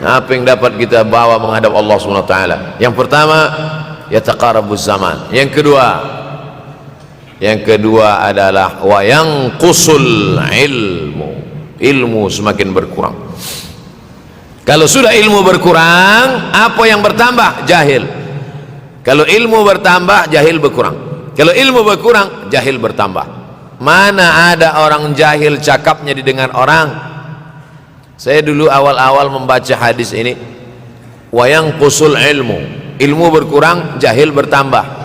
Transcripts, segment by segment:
Apa yang dapat kita bawa menghadap Allah Subhanahu wa taala? Yang pertama, yataqarabuz zaman. Yang kedua adalah wa yanqusul ilmu. Ilmu semakin berkurang. Kalau sudah ilmu berkurang, apa yang bertambah? Jahil. Kalau ilmu bertambah, jahil berkurang. Kalau ilmu berkurang, jahil bertambah. Mana ada orang jahil cakapnya didengar orang? Saya dulu awal-awal membaca hadis ini, wa yanqusul ilmu. Ilmu berkurang, jahil bertambah.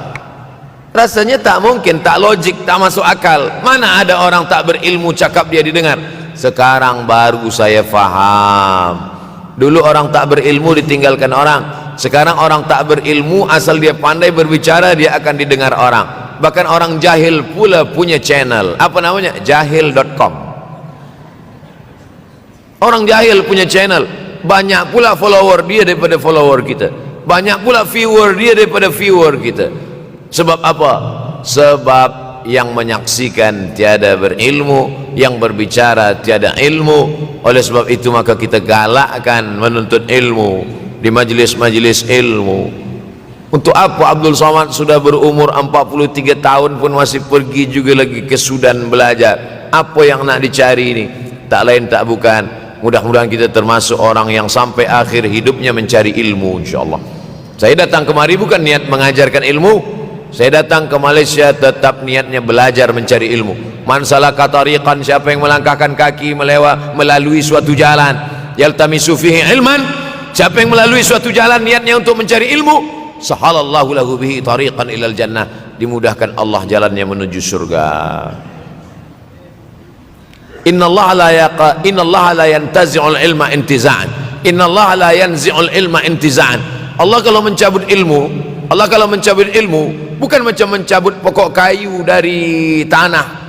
Rasanya tak mungkin, tak logik, tak masuk akal. Mana ada orang tak berilmu cakap dia didengar? Sekarang baru saya faham. Dulu orang tak berilmu ditinggalkan orang. Sekarang orang tak berilmu asal dia pandai berbicara, dia akan didengar orang. Bahkan orang jahil pula punya channel. Apa namanya? Jahil.com. Orang jahil punya channel. Banyak pula follower dia daripada follower kita. Banyak pula viewer dia daripada viewer kita. Sebab apa? Sebab yang menyaksikan tiada berilmu, yang berbicara tiada ilmu. Oleh sebab itu maka kita galakkan menuntut ilmu di majlis-majlis ilmu. Untuk apa Abdul Somad sudah berumur 43 tahun pun masih pergi juga lagi ke Sudan belajar? Apa yang nak dicari ini? Tak lain tak bukan, mudah-mudahan kita termasuk orang yang sampai akhir hidupnya mencari ilmu, insyaallah. Saya datang kemari bukan niat mengajarkan ilmu. Saya datang ke Malaysia tetap niatnya belajar mencari ilmu. Man salaka tariqan, siapa yang melangkahkan kaki melalui suatu jalan, yaltamisu fihi ilman, siapa yang melalui suatu jalan niatnya untuk mencari ilmu, sahalallahu lahu bihi tariqan ilal jannah, dimudahkan Allah jalannya menuju surga. Innallaha la yantazi'ul ilma intiza'an. Innallaha la yanzi'ul ilma intiza'an. Allah kalau mencabut ilmu, bukan macam mencabut pokok kayu dari tanah.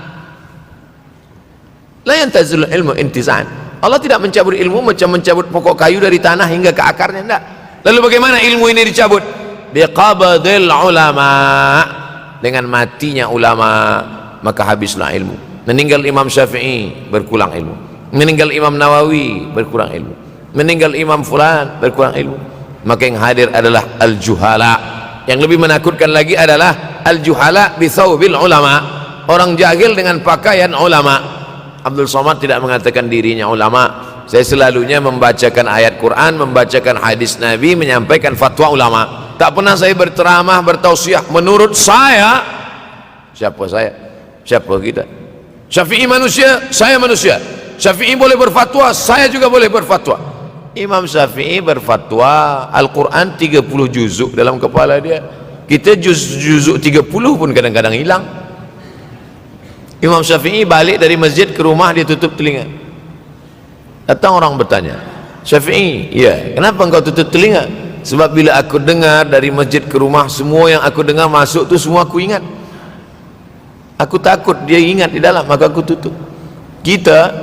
La yantazilul ilmu intiza'an. Allah tidak mencabut ilmu macam mencabut pokok kayu dari tanah hingga ke akarnya, tidak. Lalu bagaimana ilmu ini dicabut? Biqabdil ulama. Dengan matinya ulama maka habislah ilmu. Meninggal Imam Syafi'i, berkurang ilmu. Meninggal Imam Nawawi, berkurang ilmu. Meninggal Imam Fulan, berkurang ilmu. Maka yang hadir adalah al-juhala. Yang lebih menakutkan lagi adalah al-juhala bi thawbil ulama, orang jahil dengan pakaian ulama. Abdul Somad tidak mengatakan dirinya ulama. Saya selalunya membacakan ayat Quran, membacakan hadis Nabi, menyampaikan fatwa ulama. Tak pernah saya berceramah, bertausiah menurut saya. Siapa saya? Siapa kita? Syafi'i manusia, saya manusia. Syafi'i boleh berfatwa, saya juga boleh berfatwa. Imam Syafi'i berfatwa Al-Quran 30 juzuk dalam kepala dia. Kita juzuk 30 pun kadang-kadang hilang. Imam Syafi'i balik dari masjid ke rumah, dia tutup telinga. Datang orang bertanya, Syafi'i, ya, kenapa engkau tutup telinga? Sebab bila aku dengar dari masjid ke rumah, semua yang aku dengar masuk tu semua aku ingat. Aku takut dia ingat di dalam, maka aku tutup. Kita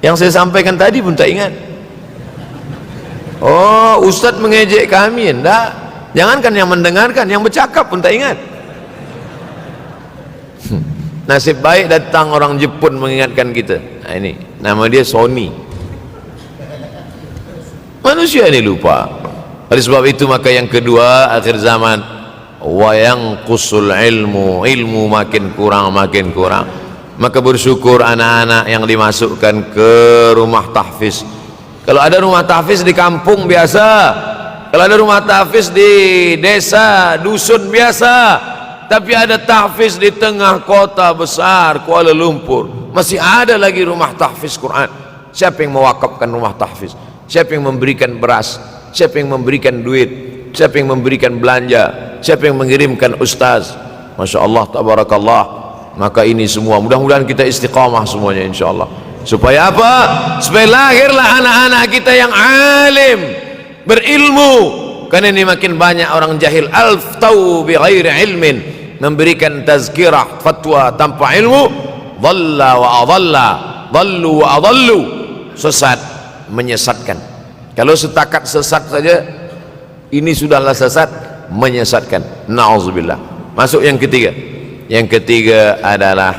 yang saya sampaikan tadi pun tak ingat. Oh, Ustaz mengejek kami, enggak. Jangankan yang mendengarkan, yang bercakap pun tak ingat. Nasib baik datang orang Jepun mengingatkan kita. Nah, ini nama dia Sony. Manusia ini lupa. Oleh sebab itu maka yang kedua akhir zaman, wa yanqusul ilmu, ilmu makin kurang. Maka bersyukur anak-anak yang dimasukkan ke rumah tahfiz. Kalau ada rumah tahfiz di kampung biasa, kalau ada rumah tahfiz di desa, dusun biasa, tapi ada tahfiz di tengah kota besar Kuala Lumpur, masih ada lagi rumah tahfiz Quran. Siapa yang mewakafkan rumah tahfiz? Siapa yang memberikan beras? Siapa yang memberikan duit? Siapa yang memberikan belanja? Siapa yang mengirimkan ustaz? Masya Allah, tabarakallah. Maka ini semua mudah-mudahan kita istiqamah semuanya insyaallah. Supaya apa? Supaya lahirlah anak-anak kita yang alim, berilmu. Karena ini makin banyak orang jahil, alftau bi ghairi ilmin, memberikan tazkirah, fatwa tanpa ilmu. Dhalla wa adalla, dhallu wa adallu, sesat, menyesatkan. Kalau setakat sesat saja, ini sudahlah sesat, menyesatkan. Na'udzubillah. Masuk yang ketiga. Yang ketiga adalah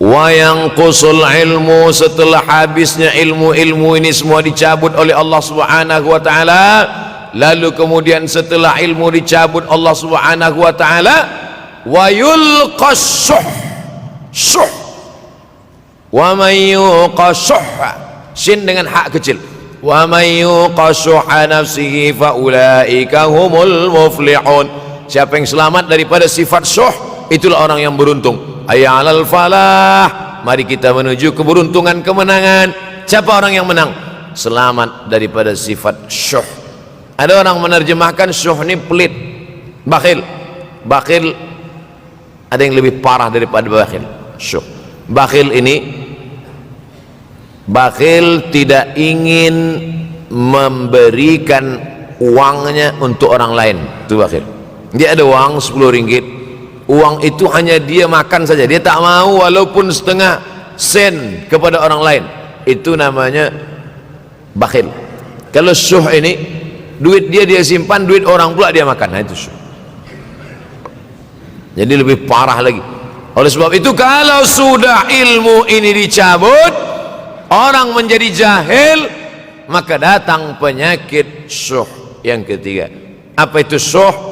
wa yanqusul ilmu, setelah habisnya ilmu ini semua dicabut oleh Allah Subhanahu wa taala. Lalu kemudian setelah ilmu dicabut Allah Subhanahu wa taala, wa yulqas syuh, wa may yuqashuh, sin dengan hak kecil, wa may yuqashuh nafsihi fa ulaika humul muflihun. Siapa yang selamat daripada sifat syuh, itulah orang yang beruntung. Hayya 'alal falah, mari kita menuju keberuntungan, kemenangan. Siapa orang yang menang? Selamat daripada sifat syuh. Ada orang menerjemahkan syuh ini pelit, bakhil. Bakhil ada yang lebih parah daripada bakhil. Syuh, bakhil ini, bakhil tidak ingin memberikan uangnya untuk orang lain. Itu bakhil. Dia ada uang 10 ringgit, uang itu hanya dia makan saja, dia tak mau walaupun setengah sen kepada orang lain. Itu namanya bakhil. Kalau syuh ini, duit dia simpan, duit orang pula dia makan. Nah, itu syuh. Jadi lebih parah lagi. Oleh sebab itu, kalau sudah ilmu ini dicabut, orang menjadi jahil, maka datang penyakit syuh yang ketiga. Apa itu syuh?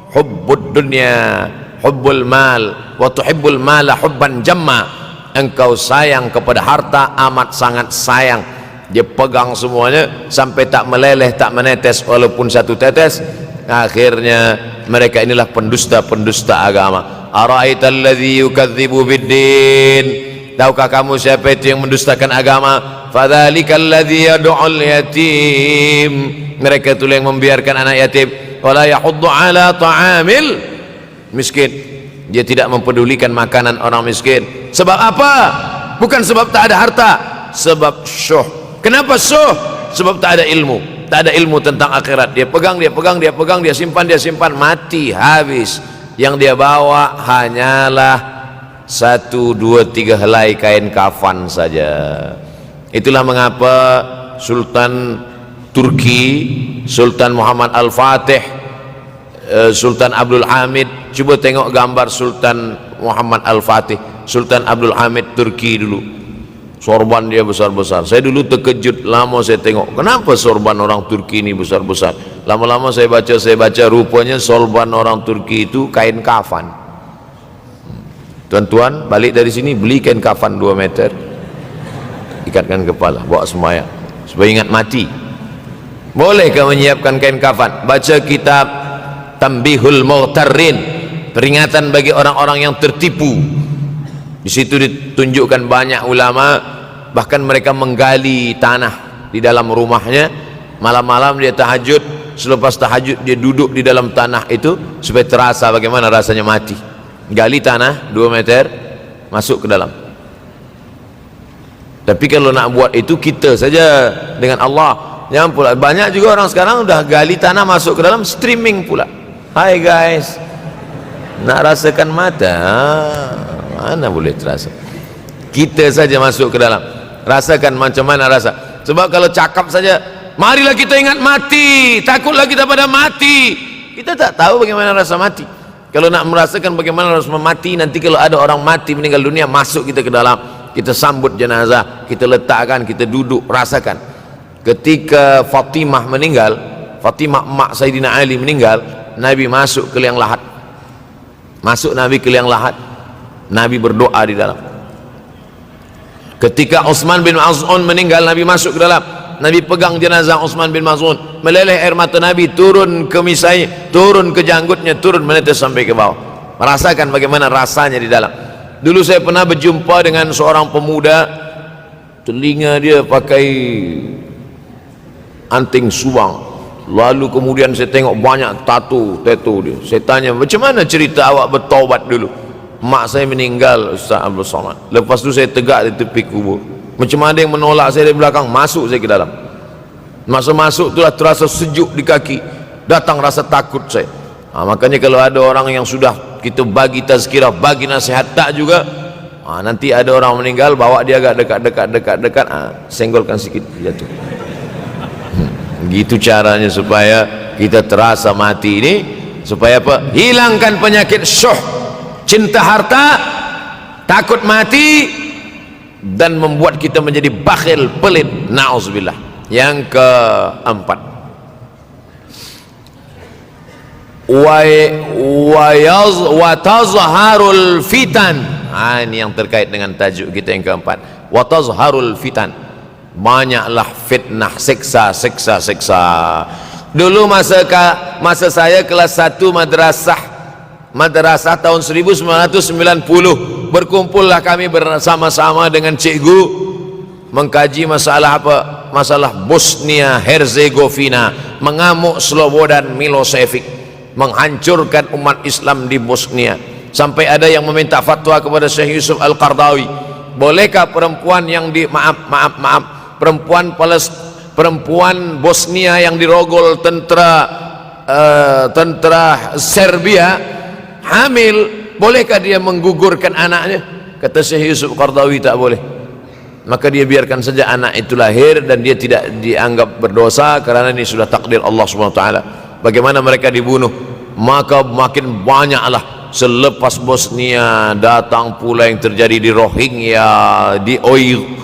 Hubbud dunya, hubbul mal, wa tuhibbul mala hubban jamma. Engkau sayang kepada harta amat sangat sayang. Dia pegang semuanya sampai tak meleleh, tak menetes walaupun satu tetes. Akhirnya mereka inilah pendusta-pendusta agama. Ara'aital ladzi yukadzibu biddin, tahukah kamu siapa itu yang mendustakan agama? Fadzalikal ladzi yad'ul yatim, mereka itu yang membiarkan anak yatim. Wala yahuddu ala ta'amil miskin, dia tidak mempedulikan makanan orang miskin. Sebab apa? Bukan sebab tak ada harta, sebab syuh. Kenapa syuh? Sebab tak ada ilmu, tak ada ilmu tentang akhirat. Dia pegang, dia simpan, mati, habis. Yang dia bawa hanyalah 1, 2, 3 helai kain kafan saja. Itulah mengapa Sultan Turki, Sultan Muhammad Al-Fatih, Sultan Abdul Hamid, coba tengok gambar Sultan Muhammad Al-Fatih, Sultan Abdul Hamid Turki dulu. Sorban dia besar-besar. Saya dulu terkejut, lama saya tengok, kenapa sorban orang Turki ini besar-besar. Lama-lama saya baca, rupanya sorban orang Turki itu kain kafan. Tuan-tuan balik dari sini, beli kain kafan 2 meter, ikatkan kepala, bawa sembahyang supaya ingat mati. Bolehkah menyiapkan kain kafan? Baca kitab Tambihul Mughtarrin, peringatan bagi orang-orang yang tertipu. Di situ ditunjukkan banyak ulama, bahkan mereka menggali tanah di dalam rumahnya. Malam-malam dia tahajud, selepas tahajud dia duduk di dalam tanah itu supaya terasa bagaimana rasanya mati. Gali tanah 2 meter, masuk ke dalam. Tapi kalau nak buat itu kita saja dengan Allah. Jangan pula, banyak juga orang sekarang udah gali tanah masuk ke dalam, streaming pula. Hai guys, nak rasakan mata? Mana boleh terasa. Kita saja masuk ke dalam, rasakan macam mana rasa. Sebab kalau cakap saja, marilah kita ingat mati, takutlah kita pada mati, kita tak tahu bagaimana rasa mati. Kalau nak merasakan bagaimana rasa mati, nanti kalau ada orang mati meninggal dunia, masuk kita ke dalam, kita sambut jenazah, kita letakkan, kita duduk, rasakan. Ketika Fatimah meninggal, Fatimah emak Sayyidina Ali meninggal, Nabi masuk ke liang lahat. Masuk Nabi ke liang lahat, Nabi berdoa di dalam. Ketika Utsman bin Maz'un meninggal, Nabi masuk ke dalam, Nabi pegang jenazah Utsman bin Maz'un, meleleh air mata Nabi turun ke misai, turun ke janggutnya, turun menetes sampai ke bawah. Merasakan bagaimana rasanya di dalam. Dulu saya pernah berjumpa dengan seorang pemuda, telinga dia pakai anting subang, lalu kemudian saya tengok banyak tato dia. Saya tanya, macam mana cerita awak bertaubat dulu? Mak saya meninggal, Ustaz Abdul Somad. Lepas tu saya tegak di tepi kubur. Macam ada yang menolak saya dari belakang, masuk saya ke dalam. Masa masuk itulah terasa sejuk di kaki, datang rasa takut saya. Makanya kalau ada orang yang sudah kita bagi tazkirah, bagi nasihat tak juga, nanti ada orang meninggal, bawa dia agak dekat, senggolkan sikit, jatuh. Gitu caranya supaya kita terasa mati ini, supaya apa? Hilangkan penyakit syuh, cinta harta, takut mati dan membuat kita menjadi bakhil, pelit, na'udzubillah. Yang keempat, wa tazharul fitan. Ini yang terkait dengan tajuk kita yang keempat, wa tazharul fitan. Banyaklah fitnah, siksa. Dulu masa saya kelas 1 madrasah tahun 1990, berkumpullah kami bersama-sama dengan cikgu mengkaji masalah apa? Masalah Bosnia Herzegovina, mengamuk Slobodan Milosevic, menghancurkan umat Islam di Bosnia. Sampai ada yang meminta fatwa kepada Syekh Yusuf Al-Qardawi, bolehkah perempuan yang perempuan Bosnia yang dirogol tentara Serbia hamil, bolehkah dia menggugurkan anaknya? Kata Syekh Yusuf Qardawi, tak boleh. Maka dia biarkan saja anak itu lahir dan dia tidak dianggap berdosa karena ini sudah takdir Allah SWT. Bagaimana mereka dibunuh? Maka makin banyaklah selepas Bosnia datang pula yang terjadi di Rohingya, di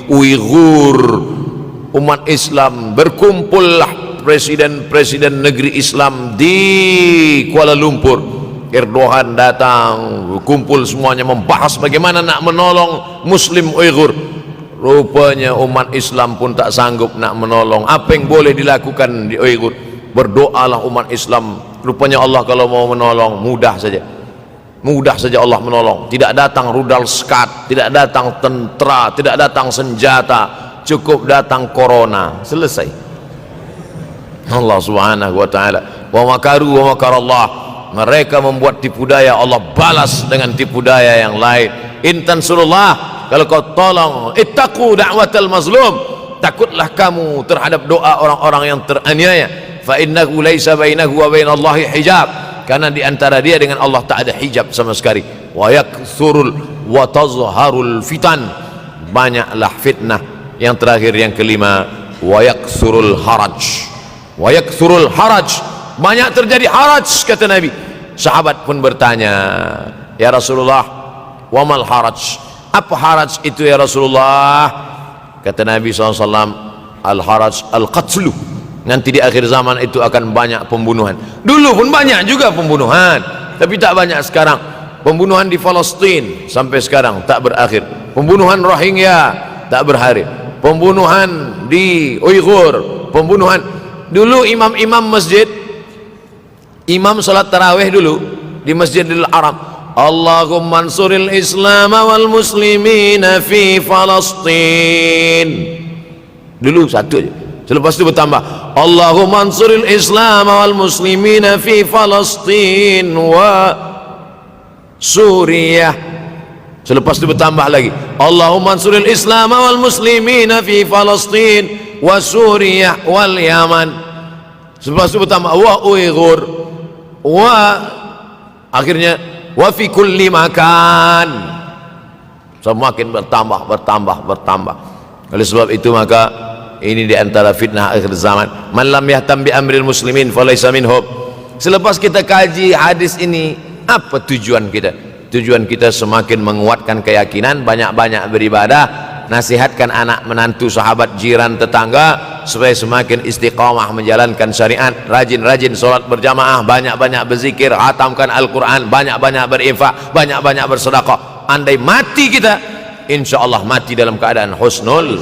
Uighur. Umat Islam berkumpullah, presiden-presiden negeri Islam di Kuala Lumpur. Erdogan datang, kumpul semuanya membahas bagaimana nak menolong Muslim Uighur. Rupanya umat Islam pun tak sanggup nak menolong. Apa yang boleh dilakukan di Uighur? Berdoalah umat Islam. Rupanya Allah kalau mau menolong mudah saja Allah menolong. Tidak datang rudal skat, tidak datang tentara, tidak datang senjata, cukup datang corona, selesai. Allah Subhanahu wa taala, wa makaru wa makarallah. Mereka membuat tipu daya, Allah balas dengan tipu daya yang lain. In tansurullah, kalau kau tolong, ittaqu da'watal mazlum, takutlah kamu terhadap doa orang-orang yang teraniaya. Fa innahu laisa bainahu wa bainallahi hijab, karena di antara dia dengan Allah tak ada hijab sama sekali. Wa tazharul fitan, banyaklah fitnah. Yang terakhir, yang kelima, wa yaksurul haraj, banyak terjadi haraj, kata Nabi. Sahabat pun bertanya, ya Rasulullah, wa mal haraj, apa haraj itu ya Rasulullah? Kata Nabi SAW, al haraj al qatlu, nanti di akhir zaman itu akan banyak pembunuhan. Dulu pun banyak juga pembunuhan, tapi tak banyak sekarang. Pembunuhan di Palestina sampai sekarang tak berakhir. Pembunuhan Rohingya tak berakhir. Pembunuhan di Uighur, pembunuhan. Dulu imam-imam masjid, imam salat tarawih dulu di Masjidil Haram, Allahumma ansuril Islam wal muslimina fi Palestin. Dulu satu aja. Selepas itu bertambah, Allahumma ansuril Islam wal muslimina fi Palestin wa Suriah. Selepas itu bertambah lagi, Allahumma ansuril Islam wal muslimina fi Palestin wa Suriah wal Yaman. Selepas itu bertambah wa Uighur, wa akhirnya wa fi kulli makan. Semakin bertambah. Oleh sebab itu maka ini di antara fitnah akhir zaman. Man lam yahtam bi amril muslimin falaysa minhum. Selepas kita kaji hadis ini, apa tujuan kita? Tujuan kita semakin menguatkan keyakinan, banyak-banyak beribadah, nasihatkan anak menantu, sahabat, jiran, tetangga supaya semakin istiqamah menjalankan syariat, rajin-rajin sholat berjamaah, banyak-banyak berzikir, hatamkan Al-Quran, banyak-banyak berinfak, banyak-banyak bersedekah. Andai mati kita, insya Allah mati dalam keadaan husnul